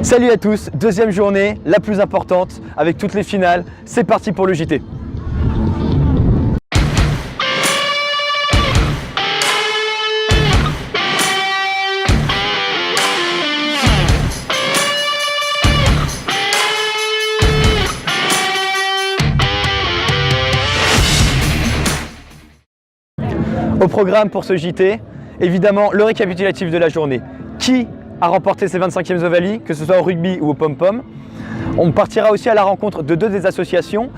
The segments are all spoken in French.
Salut à tous, deuxième journée, la plus importante, avec toutes les finales. C'est parti pour le JT. Au programme pour ce JT, évidemment le récapitulatif de la journée. Qui a remporté ses 25e Ovalie, que ce soit au rugby ou au pom-pom. On partira aussi à la rencontre de deux des associations,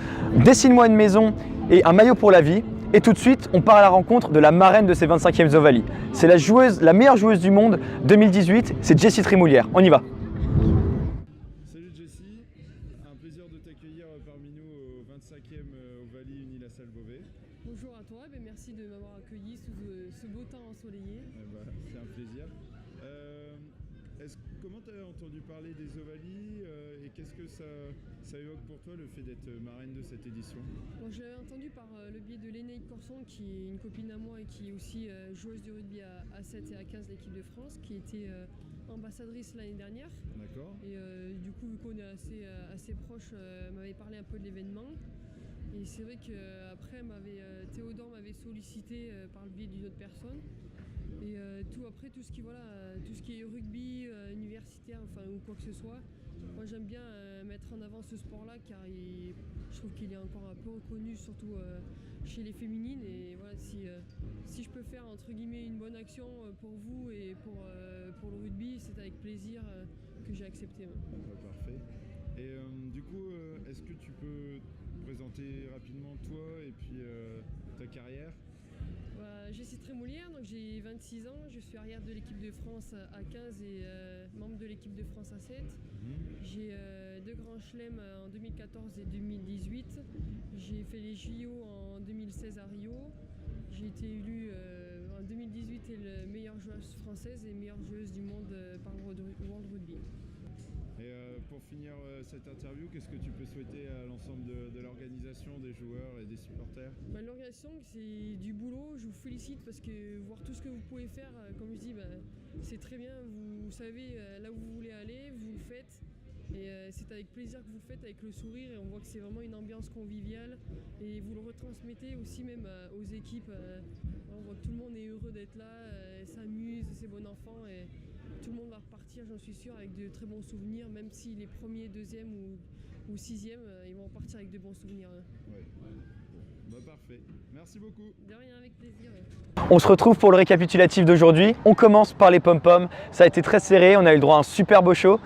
Dessine-moi une maison et un maillot pour la vie. Et tout de suite, on part à la rencontre de la marraine de ces 25e Ovalie. C'est la meilleure joueuse du monde 2018, c'est Jessie Trémoulière. On y va. Salut Jessie, un plaisir de t'accueillir parmi nous au 25e Ovalie Unilassal Beauvais. Bonjour à toi, merci de m'avoir accueilli sous ce beau temps ensoleillé. C'est un plaisir. Comment tu as entendu parler des Ovalies et qu'est-ce que ça évoque pour toi le fait d'être marraine de cette édition? Je l'avais entendu par le biais de Lénaïque Corson, qui est une copine à moi et qui est aussi joueuse de rugby à 7 et à 15 de l'équipe de France, qui était ambassadrice l'année dernière. D'accord. Et du coup, vu qu'on est assez proche, m'avait parlé un peu de l'événement. Et c'est vrai qu'après, Théodore m'avait sollicité par le biais d'une autre personne. Et tout ce qui est rugby, universitaire, ou quoi que ce soit, moi j'aime bien mettre en avant ce sport-là car je trouve qu'il est encore un peu reconnu, surtout chez les féminines. Et voilà, si je peux faire entre guillemets une bonne action pour vous et pour le rugby, c'est avec plaisir que j'ai accepté. Parfait. Et du coup, est-ce que tu peux présenter rapidement toi et puis ta carrière? Jessie Trémoulière, donc j'ai 26 ans, je suis arrière de l'équipe de France à 15 et membre de l'équipe de France à 7. J'ai deux grands chelems en 2014 et 2018. J'ai fait les JO en 2016 à Rio. J'ai été élue en 2018 la meilleure joueuse française et meilleure joueuse du monde par World Rugby. Et pour finir cette interview, qu'est-ce que tu peux souhaiter à l'ensemble de l'organisation, des joueurs et des supporters? L'organisation, c'est du boulot, je vous félicite parce que voir tout ce que vous pouvez faire, comme je dis, c'est très bien, vous savez là où vous voulez aller, vous le faites. Et c'est avec plaisir que vous le faites, avec le sourire, et on voit que c'est vraiment une ambiance conviviale et vous le retransmettez aussi même aux équipes. On voit que tout le monde est heureux d'être là, s'amuse, c'est bon enfant, et tout le monde va repartir, j'en suis sûr, avec de très bons souvenirs, même si les premiers, deuxièmes ou sixièmes, ils vont repartir avec de bons souvenirs. Ouais. Parfait, merci beaucoup. De rien, avec plaisir. On se retrouve pour le récapitulatif d'aujourd'hui. On commence par les pom-pom. Ça a été très serré, on a eu le droit à un super beau show.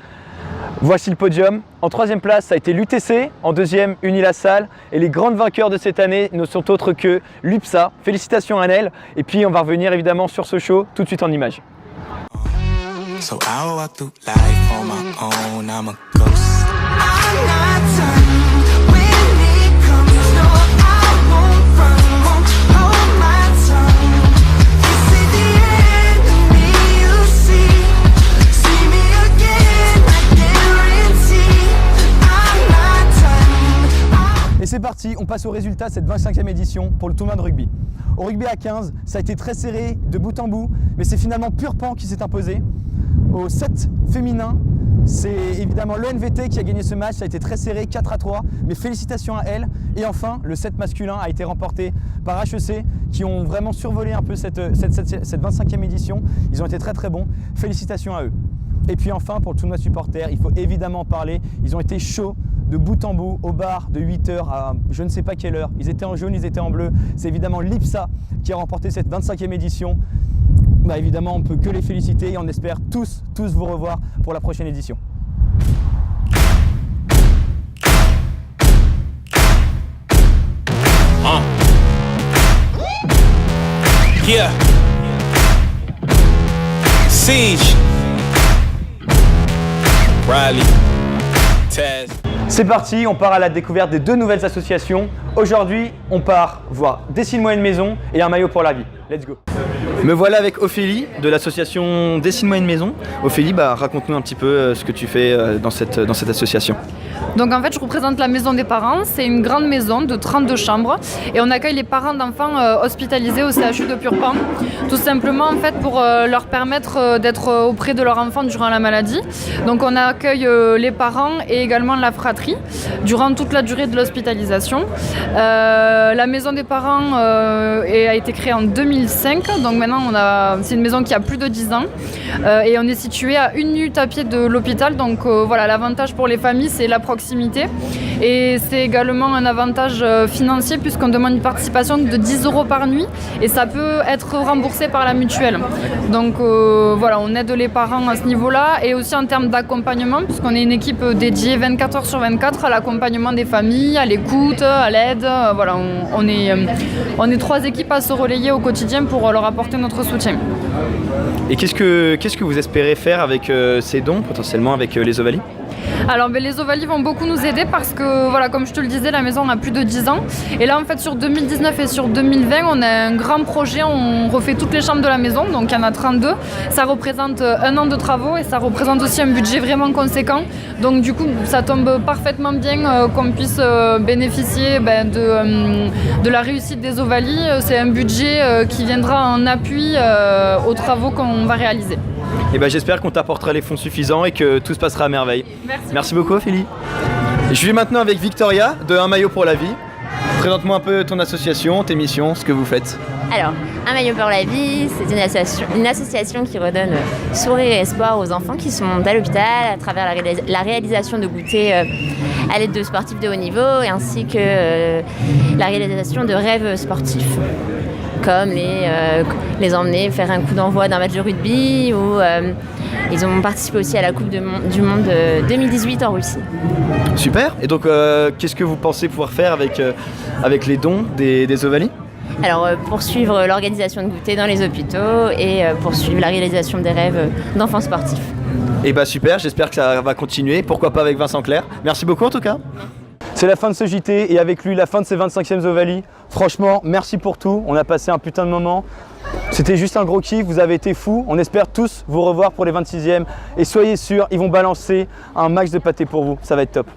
Voici le podium. En troisième place, ça a été l'UTC. En deuxième, Unilassal. Et les grandes vainqueurs de cette année ne sont autres que l'UPSA. Félicitations à Annelle. Et puis, on va revenir évidemment sur ce show tout de suite en images. So I walk through life on my own, I'm a ghost. I'm not done when it comes, no, I won't run, won't hold my tongue. This is the end of me, you see me again, I guarantee. I'm not done. Et c'est parti, on passe au résultat de cette 25e édition pour le tournoi de rugby. Au rugby à 15, ça a été très serré de bout en bout, mais c'est finalement Purpan qui s'est imposé. Au 7 féminin, c'est évidemment l'ENVT qui a gagné ce match, ça a été très serré, 4-3, mais félicitations à elle. Et enfin, le 7 masculin a été remporté par HEC, qui ont vraiment survolé un peu cette 25e édition. Ils ont été très très bons, félicitations à eux. Et puis enfin, pour le tournoi supporter, il faut évidemment en parler, ils ont été chauds de bout en bout, au bar de 8h à je ne sais pas quelle heure. Ils étaient en jaune, ils étaient en bleu. C'est évidemment l'IPSA qui a remporté cette 25e édition. Évidemment, on ne peut que les féliciter et on espère tous vous revoir pour la prochaine édition. Yeah. Siege. Riley. Taz. C'est parti, on part à la découverte des deux nouvelles associations. Aujourd'hui, on part voir Dessine-moi une maison et un maillot pour la vie. Let's go. Me voilà avec Ophélie de l'association Dessine-moi une maison. Ophélie, raconte-nous un petit peu ce que tu fais dans cette association. Donc en fait, je représente la maison des parents. C'est une grande maison de 32 chambres et on accueille les parents d'enfants hospitalisés au CHU de Purpan. Tout simplement en fait pour leur permettre d'être auprès de leur enfant durant la maladie. Donc on accueille les parents et également la fratrie durant toute la durée de l'hospitalisation. La maison des parents a été créée en 2005. Donc maintenant c'est une maison qui a plus de 10 ans et on est situé à 1 minute à pied de l'hôpital. Donc voilà, l'avantage pour les familles, c'est la proximité et c'est également un avantage financier puisqu'on demande une participation de 10 € par nuit et ça peut être remboursé par la mutuelle. Donc voilà, on aide les parents à ce niveau-là et aussi en termes d'accompagnement puisqu'on est une équipe dédiée 24 heures sur 24 à l'accompagnement des familles, à l'écoute, à l'aide. Voilà, on est 3 équipes à se relayer au quotidien pour leur apporter notre soutien. Et qu'est-ce que vous espérez faire avec ces dons, potentiellement avec les Ovalis ? Alors les Ovalis vont beaucoup nous aider parce que voilà, comme je te le disais, la maison a plus de 10 ans et là en fait sur 2019 et sur 2020 on a un grand projet, on refait toutes les chambres de la maison, donc il y en a 32. Ça représente 1 an de travaux et ça représente aussi un budget vraiment conséquent, donc du coup ça tombe parfaitement bien qu'on puisse bénéficier de la réussite des Ovalis. C'est un budget qui viendra en appui aux travaux qu'on va réaliser. Et j'espère qu'on t'apportera les fonds suffisants et que tout se passera à merveille. Merci beaucoup Ophélie. Je suis maintenant avec Victoria de Un maillot pour la vie. Présente-moi un peu ton association, tes missions, ce que vous faites. Alors, Un maillot pour la vie, c'est une association qui redonne sourire et espoir aux enfants qui sont à l'hôpital à travers la réalisation de goûters à l'aide de sportifs de haut niveau et ainsi que la réalisation de rêves sportifs, comme les emmener faire un coup d'envoi d'un match de rugby ou ils ont participé aussi à la Coupe du Monde 2018 en Russie. Super. Et donc, qu'est-ce que vous pensez pouvoir faire avec les dons des Ovalis ? Alors, poursuivre l'organisation de goûters dans les hôpitaux et poursuivre la réalisation des rêves d'enfants sportifs. Et super, j'espère que ça va continuer. Pourquoi pas avec Vincent Clerc. Merci beaucoup en tout cas. C'est la fin de ce JT et avec lui la fin de ces 25e Ovalis. Franchement, merci pour tout. On a passé un putain de moment. C'était juste un gros kiff, vous avez été fous. On espère tous vous revoir pour les 26e. Et soyez sûrs, ils vont balancer un max de pâté pour vous. Ça va être top.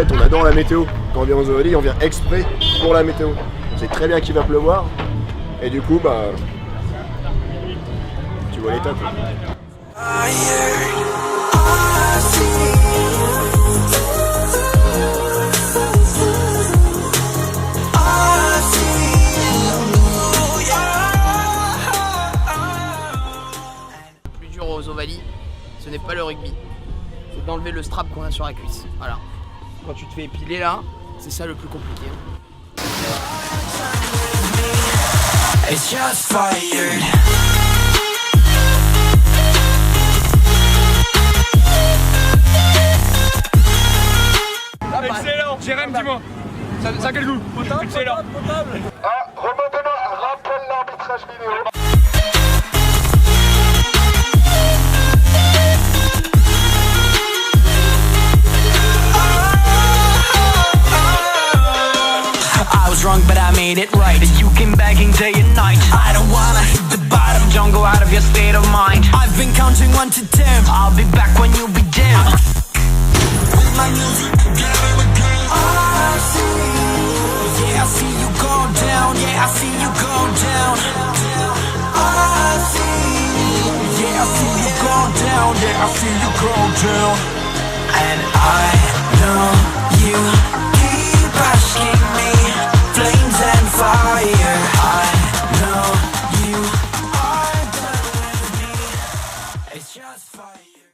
On adore la météo. Quand on vient aux Ovalis, on vient exprès pour la météo. On sait très bien qu'il va pleuvoir. Et du coup, tu vois l'état. Le plus dur aux Ovalis, ce n'est pas le rugby. C'est d'enlever le strap qu'on a sur la cuisse. Voilà. Quand tu te fais épiler là, c'est ça le plus compliqué. It's just fired. Excellent. Jérém, dis-moi, ça a quel goût? Excellent. Remontez-moi, rappelle l'arbitrage vidéo. Wrong, but I made it right. You came begging day and night. I don't wanna hit the bottom. Don't go out of your state of mind. I've been counting 1 to 10. I'll be back when you begin. With my music together again. I see, yeah, I see you go down. Yeah, I see you go down. I see, yeah, I see you go down. Yeah, I see you go down.